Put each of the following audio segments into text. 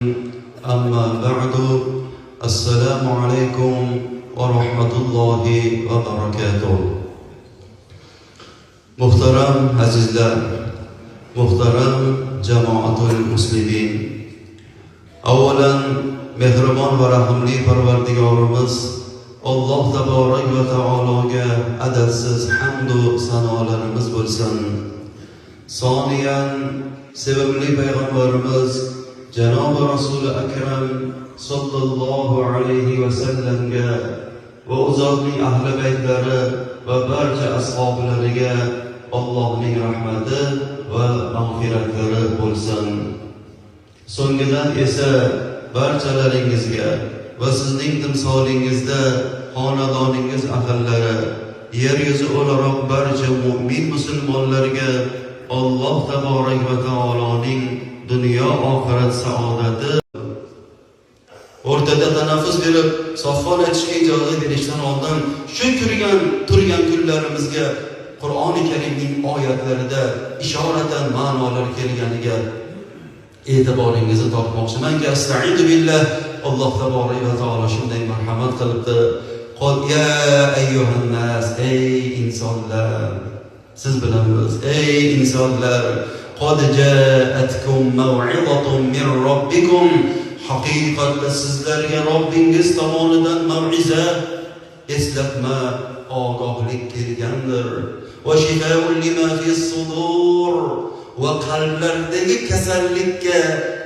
أما بعد السلام عليكم ورحمة الله وبركاته. Muhtaram azizlar, muhtaram jamoatul muslimin. Avvalan mehribon va rahimli Parvardigorimiz Alloh taborak va taologa adadsiz hamd va sanolarimiz bo'lsin. Soniyan sevimli payg'ambarimiz Janob Rasul Akram sallallohu alayhi va sallamga va uzotning ahli baytlari va barcha ashablariga Allohning rahmati va mag'firatlari bo'lsin. So'ngidan esa barchalaringizga va sizning timsolingizda xonadoningiz ahllari, yer yuzi o'laroq barcha mu'min musulmonlarga Alloh taborak va taoloning dunyo oxirat saodati. O'rtada tanaffus berib, safhon aytishga ijozat berishdan oldin shu turgan kunlarimizga Qur'oni Karimning oyatlarida ishoratan ma'nolar kelganiga e'tiboringizni tortmoqchimanki, astaizu billah, Alloh taborak va taolo shunday marhamat qilibdi. Qol ya ayyuhan nas, ey insonlar, siz bilan biz, ey insonlar, qad ja'atkum maw'izatun min robbikum, haqiqatda sizlarga Robbingiz tomonidan mav'iza, eslatma, ogohlik kelgandir. Va shifaa'un lima fis sudur, va qalblardagi kasallikka,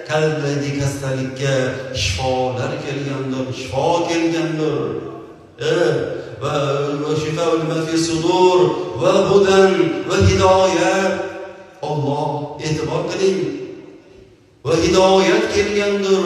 qalbdagi kasallikka shifolar kelgandir, shifo kelgandir. Va shifaa'un lima fis sudur va hudan va hidoyat. Alloh e'tibor qiling, va hidoyat kelgandir.